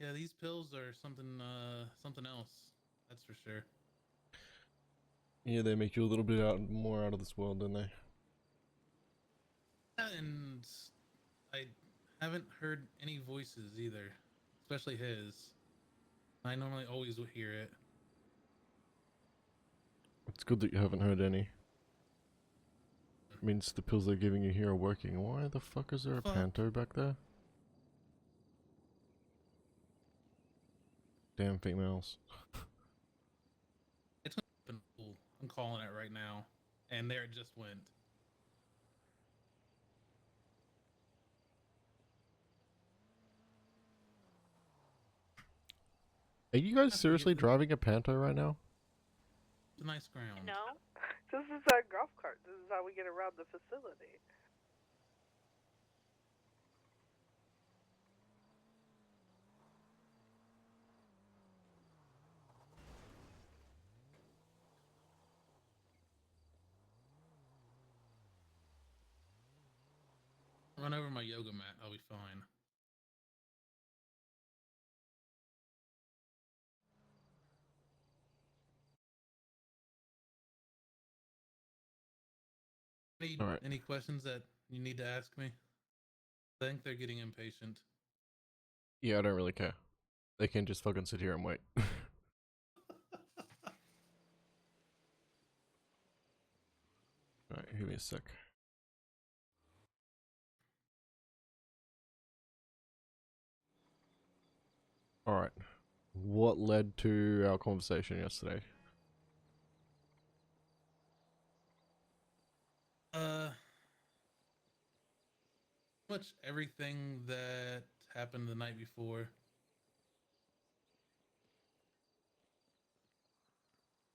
Yeah, these pills are something else. That's for sure. Yeah, they make you a little bit more out of this world, don't they? And I haven't heard any voices either, especially his. I normally always would hear it. It's good that you haven't heard any. Means the pills they're giving you here are working. Why the fuck is there a Fuck. panto back there? Damn females. It's been cool. I'm calling it right now, and there it just went. Are you guys I forget seriously the driving a panto right now? nice ground. No? This is our golf cart. This is how we get around the facility. Run over my yoga mat. I'll be fine. All right. Any questions that you need to ask me? I think they're getting impatient. Yeah, I don't really care. They can just fucking sit here and wait. Alright, give me a sec. Alright. What led to our conversation yesterday? Much everything that happened the night before.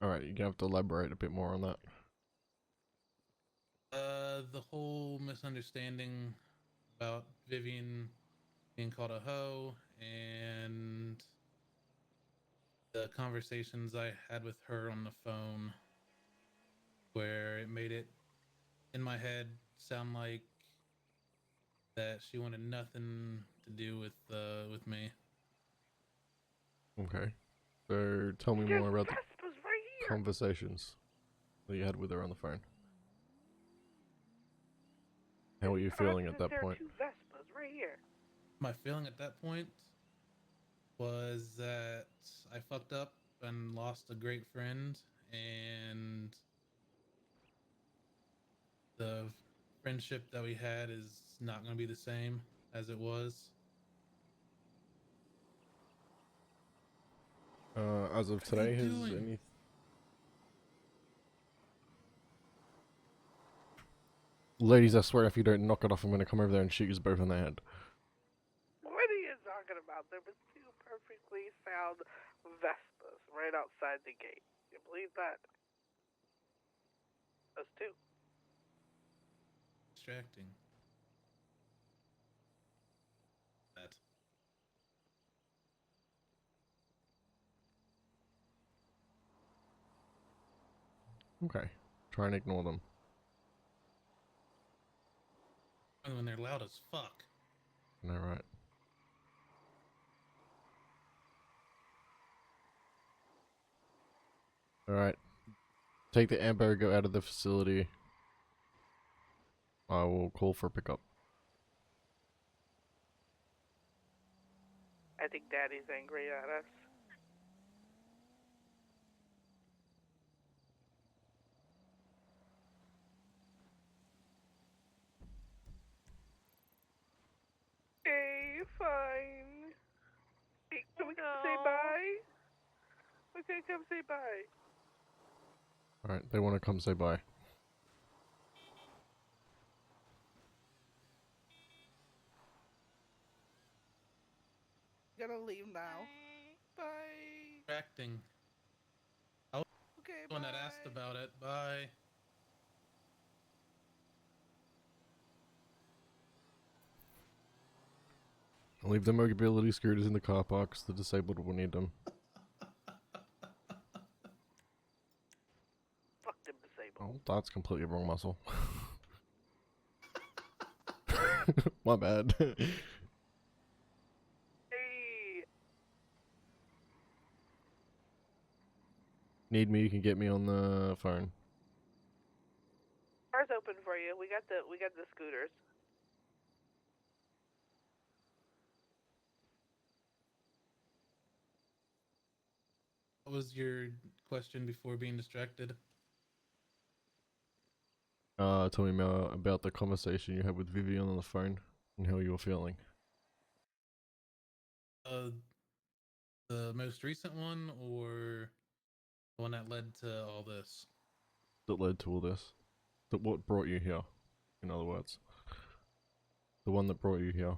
Alright, you're gonna have to elaborate a bit more on that. The whole misunderstanding about Vivian being called a hoe and the conversations I had with her on the phone where it made it in my head sound like that she wanted nothing to do with me. Okay. So tell me There's more about the Vespas right here. conversations that you had with her on the phone. How were you feeling at that There are point? two Vespas right here. My feeling at that point was that I fucked up and lost a great friend, and the friendship that we had is not going to be the same as it was. As of What are they today, has doing? any... Ladies, I swear if you don't knock it off, I'm gonna come over there and shoot you both in the head. What are you talking about? There was two perfectly sound Vespas right outside the gate. You believe that? Those two. Distracting. That. Okay. Try and ignore them. When they're loud as fuck. Alright. Alright. Take the Ambergo out of the facility. I will call for pickup. I think Daddy's angry at us. Okay, fine. Hey, can we come say bye? Okay, come say bye. Alright, they want to come say bye. Gotta leave now. Bye. Distracting. I was Okay, the one that asked about it. Bye. Leave the mobility scooters in the car parks. The disabled will need them. Fuck them disabled. Oh, that's completely wrong muscle. My bad. Hey, Need me, you can get me on the phone. Car's open for you. We got the scooters. What was your question before being distracted? Tell me more about the conversation you had with Vivian on the phone and how you were feeling. The most recent one, or the one that led to all this? That led to all this. That what brought you here, in other words. The one that brought you here.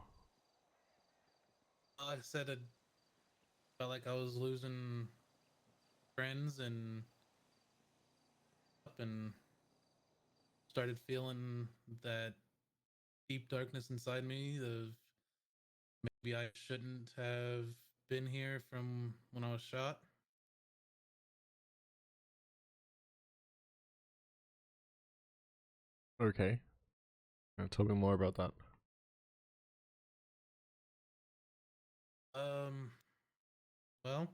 I said it felt like I was losing friends and started feeling that deep darkness inside me of maybe I shouldn't have been here from when I was shot. Okay. Now tell me more about that. Um, well,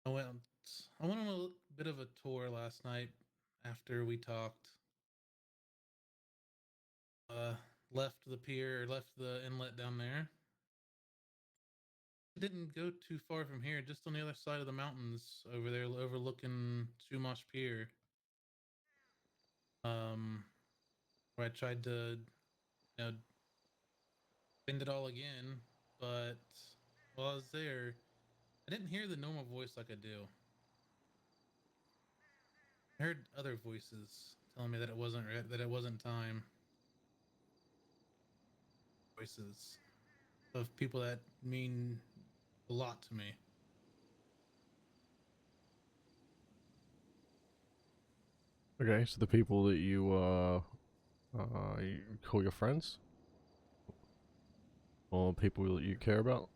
I went I went on a bit of a tour last night after we talked. Uh, left the pier, left the inlet down there. Didn't go too far from here, just on the other side of the mountains over there, overlooking Sumash Pier. Um, where I tried to, end it all again, but while I was there, I didn't hear the normal voice like I do. I heard other voices telling me that it wasn't that it wasn't time. Voices of people that mean a lot to me. Okay, so the people that you call your friends? Or people that you care about?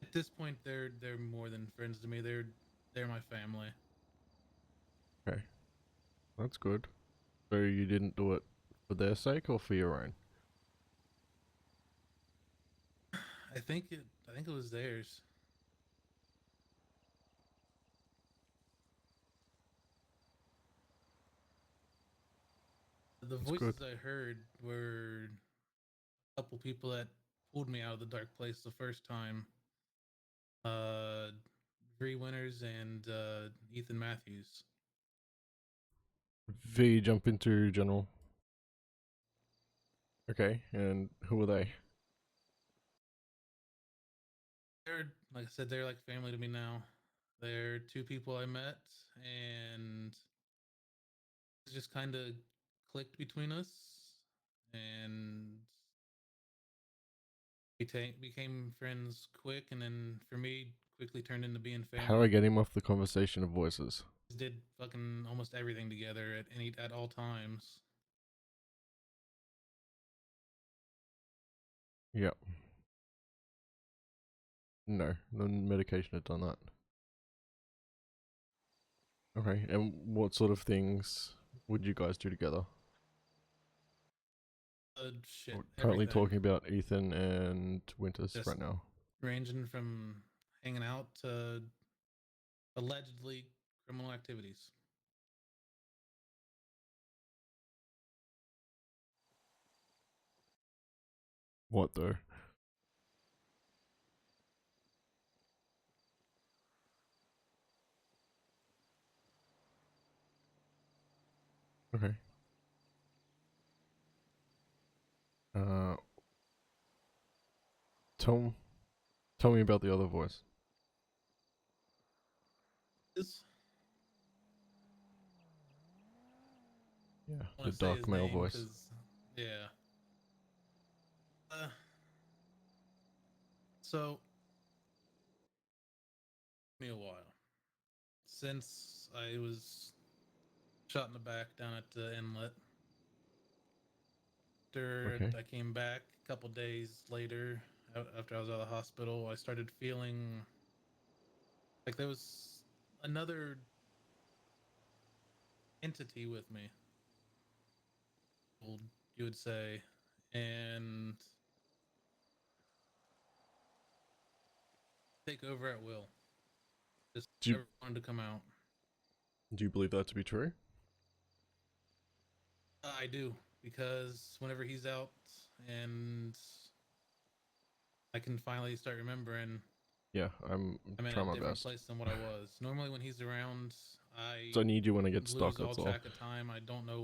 At this point, they're more than friends to me. They're my family. Okay, that's good. So you didn't do it for their sake or for your own? I think it was theirs. The That's good. voices I heard were a couple people that pulled me out of the dark place the first time. Uh, Bree Winters and Ethan Matthews. V, jump into general. Okay, and who are they? They're like I said, they're like family to me now. They're two people I met, and it just kind of clicked between us, and became friends quick. And then for me, quickly turned into being How do I family. get him off the conversation of voices? Just did fucking almost everything together at all times. Yep. No, the medication had done that. Okay, and what sort of things would you guys do together? Shit, We're currently everything. talking about Ethan and Winters Just right now. ranging from hanging out to allegedly criminal activities. What though? Okay. Uh, tell tell me about the other voice. This Yeah, I the want to say dark his male name voice. because yeah. So me a while since I was shot in the back down at the inlet. After Okay. I came back a couple days later, after I was out of the hospital, I started feeling like there was another entity with me, you would say, and take over at will. Just Do you, never wanted to come out. do you believe that to be true? I do, because whenever he's out and I can finally start remembering, Yeah, I'm I'm in a trying my different best. place than what I was. Normally, when he's around, So I I need you when I get stuck, lose all that's all. track of time. I don't know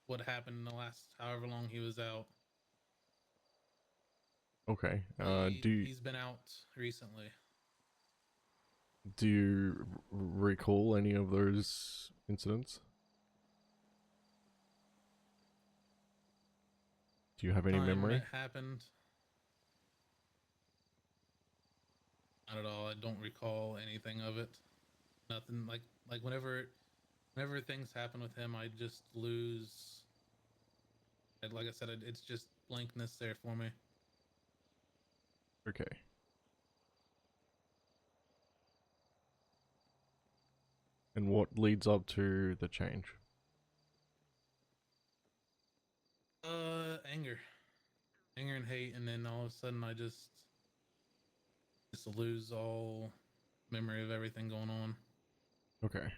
what happened in the last however long he was out. Okay. He's been out recently. Do you recall any of those incidents? Do you have any Time memory? it happened, not at all. I don't recall anything of it. Nothing like whenever things happen with him, I just lose. Like I said, it's just blankness there for me. Okay. And what leads up to the change? Anger, anger and hate, and then all of a sudden I just lose all memory of everything going on. Okay. Let's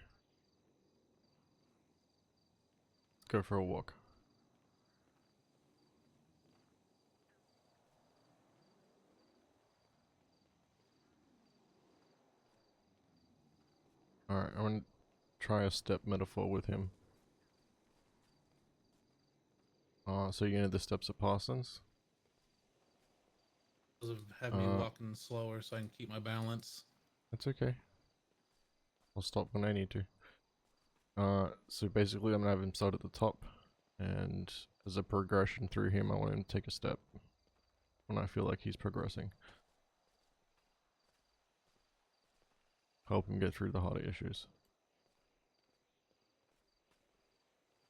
go for a walk. Alright, I'm gonna try a step metaphor with him. So you know the steps of Parsons? Because of having me walking slower so I can keep my balance. That's okay. I'll stop when I need to. So basically I'm gonna have him start at the top, and as a progression through him, I want him to take a step when I feel like he's progressing. Help him get through the harder issues.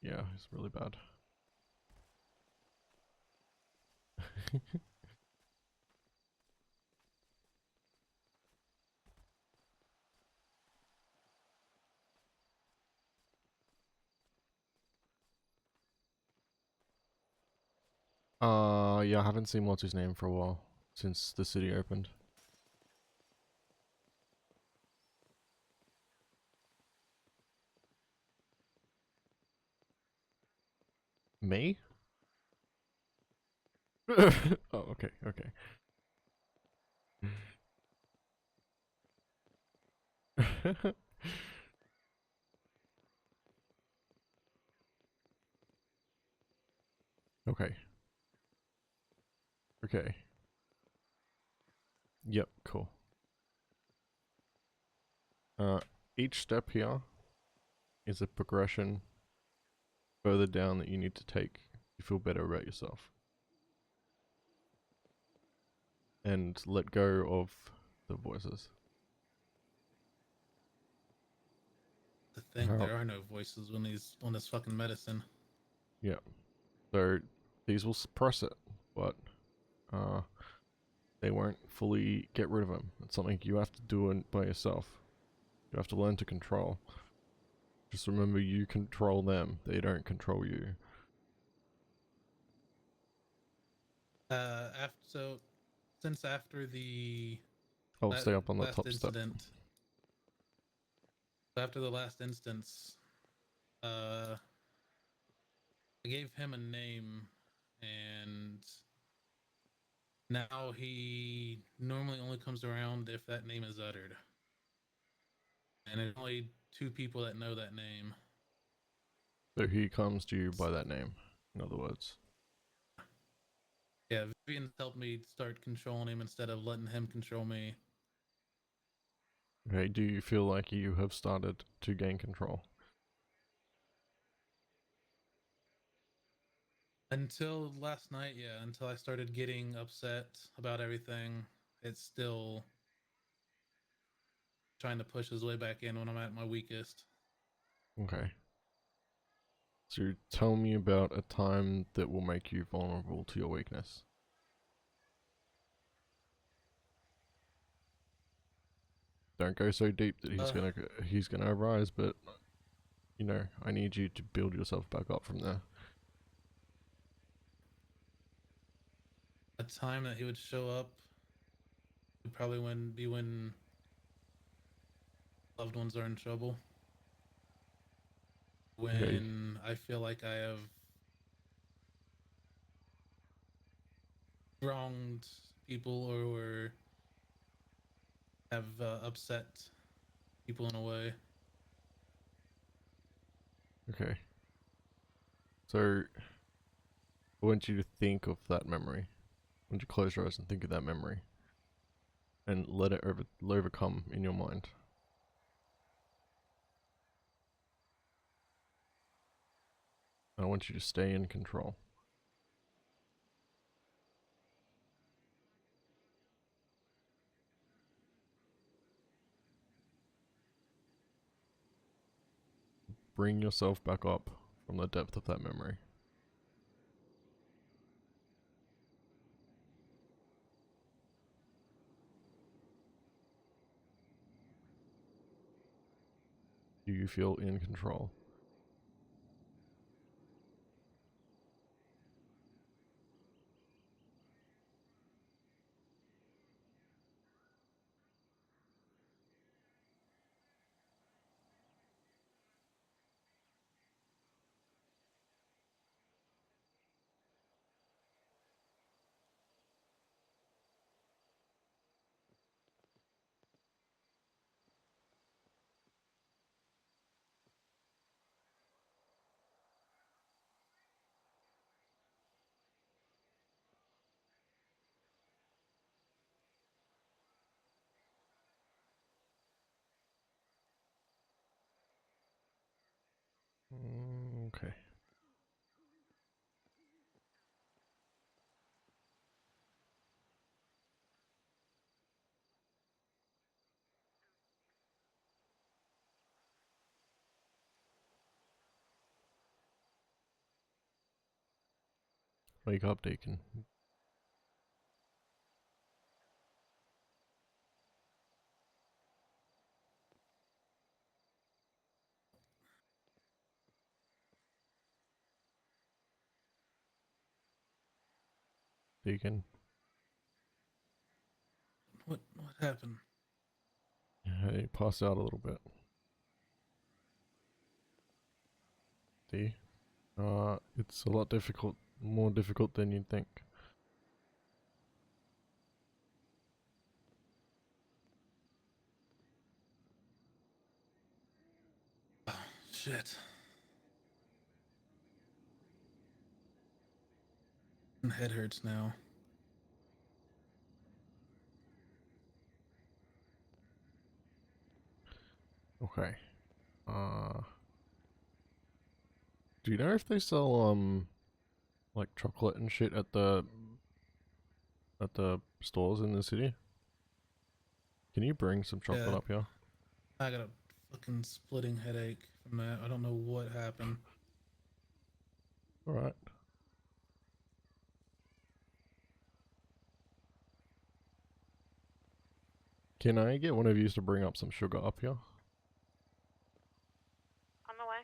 Yeah, it's really bad. Yeah, I haven't seen what's his name for a while, since the city opened. Me? Oh, okay, okay. Okay. Okay. Yep, cool. Each step here is a progression further down that you need to take to feel better about yourself. And let go of the voices. To think How? there are no voices when he's on this fucking medicine. Yeah. So these will suppress it, but they won't fully get rid of them. It's something you have to do by yourself. You have to learn to control. Just remember, you control them. They don't control you. Since after the I'll stay up on the last top step. incident, after the last instance, I gave him a name, and now he normally only comes around if that name is uttered. And it's only two people that know that name. So he comes to you by that name, in other words. Yeah, Vivian's helped me start controlling him instead of letting him control me. Okay, do you feel like you have started to gain control? Until last night, yeah, until I started getting upset about everything, it's still trying to push his way back in when I'm at my weakest. Okay. So tell me about a time that will make you vulnerable to your weakness. Don't go so deep that he's gonna arise, but you know, I need you to build yourself back up from there. A time that he would show up would probably be when loved ones are in trouble. Okay. When I feel like I have wronged people or have upset people in a way. Okay. So I want you to think of that memory. I want you to close your eyes and think of that memory. And let it overcome in your mind. I want you to stay in control. Bring yourself back up from the depth of that memory. Do you feel in control? Okay. Wake up, Deacon. Deacon. What happened? Hey, pass out a little bit. See? It's a lot difficult, more difficult than you'd think. Oh, shit. My head hurts now. Okay. Uh, do you know if they sell, like chocolate and shit at the stores in the city? Can you bring some chocolate Yeah, up here? I got a fucking splitting headache from that. I don't know what happened. Alright. Can I get one of you to bring up some sugar up here? On the way.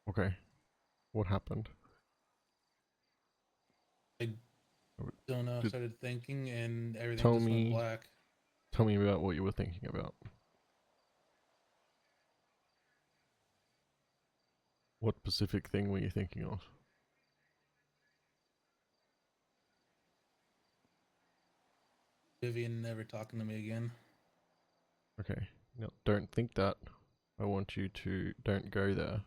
Okay. What happened? I don't know. I Did, started thinking and everything tell just went me, black. tell me about what you were thinking about. What specific thing were you thinking of? Vivian never talking to me again. Okay. No, don't think that. I want you to don't go there.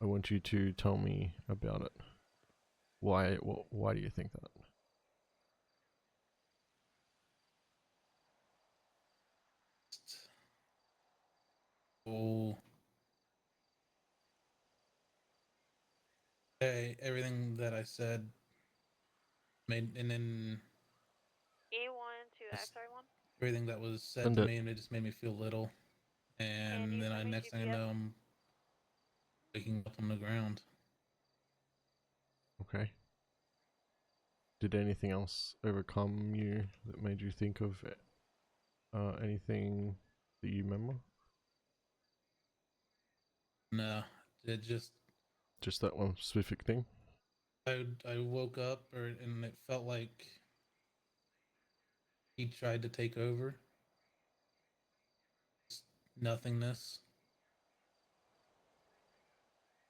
I want you to tell me about it. Why do you think that? Oh, hey, everything that I said made, and then E1 to just XR1. everything that was said Send to it. me, and it just made me feel little. Can And you then send me next thing I GPS? know, I'm waking up on the ground. Okay. Did anything else overcome you that made you think of anything that you remember? No, it just Just that one specific thing? I woke up and it felt like he tried to take over. Just nothingness.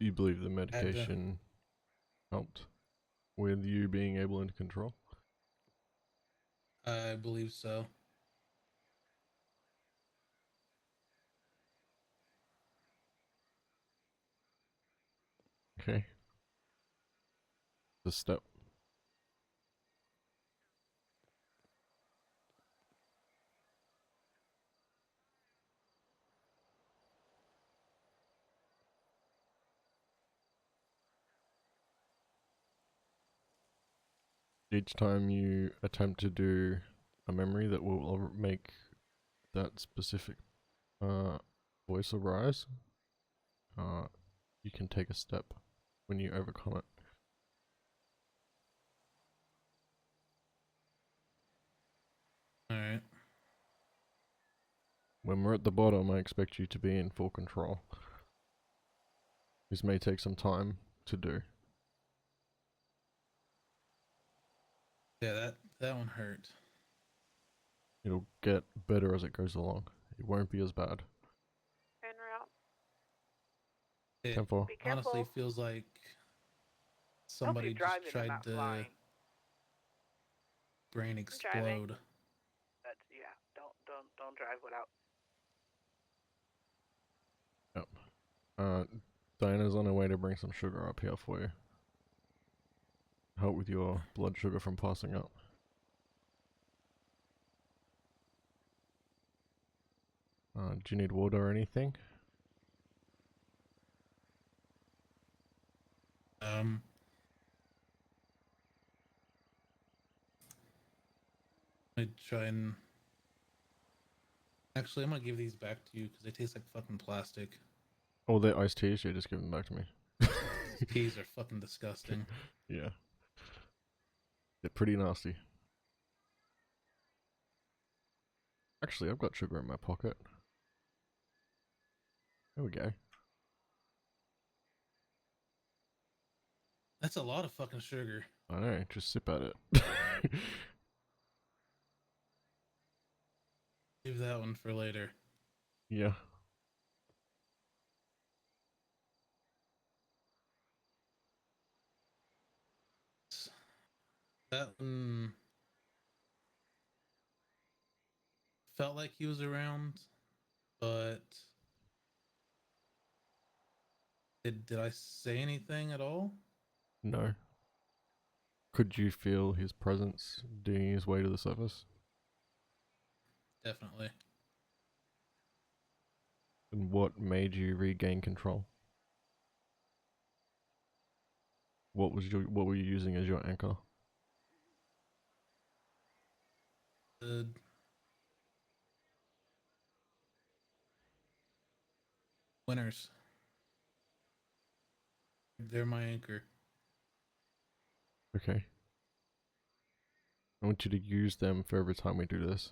You believe the Had to. medication helped with you being able to control? I believe so. Okay. The step. Each time you attempt to do a memory that will make that specific voice arise, you can take a step when you overcome it. Alright. When we're at the bottom, I expect you to be in full control. This may take some time to do. Yeah, that one hurt. It'll get better as it goes along. It won't be as bad. En route. It 10-4. Be honestly careful. feels like I hope somebody you're just driving and tried not to flying. brain Driving. explode. That's yeah. Don't drive without. Diana's on her way to bring some sugar up here for you. Help with your blood sugar from passing up. Do you need water or anything? I try and actually, I'm gonna give these back to you because they taste like fucking plastic. Oh, they're iced teas? Yeah, just give them back to me. Teas are fucking disgusting. Yeah. They're pretty nasty. Actually, I've got sugar in my pocket. There we go. That's a lot of fucking sugar. I know, just sip at it. Leave that one for later. Yeah. That one felt like he was around, but did I say anything at all? No. Could you feel his presence doing his way to the surface? Definitely. And what made you regain control? What were you using as your anchor? The winners. They're my anchor. Okay. I want you to use them for every time we do this.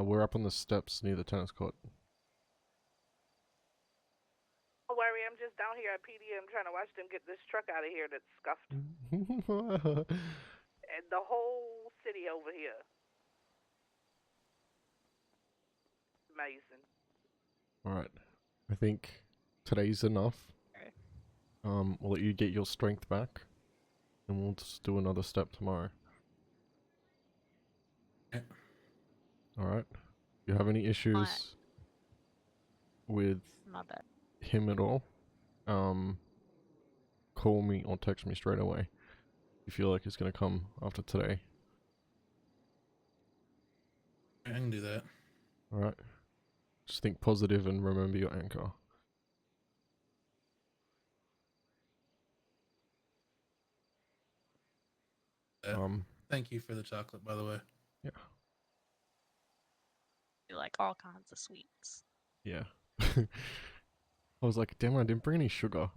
We're up on the steps near the tennis court. Don't worry, I'm just down here at PDM trying to watch them get this truck out of here that's scuffed. And the whole city over here. Amazing. Alright. I think today's enough. Okay. We'll let you get your strength back. And we'll just do another step tomorrow. Okay. Alright. If you have any issues with My bad. him at all, call me or text me straight away. If you feel like it's gonna come after today. I can do that. Alright. Just think positive and remember your anchor. Thank you for the chocolate, by the way. Yeah. You like all kinds of sweets. Yeah. I was like, damn, I didn't bring any sugar.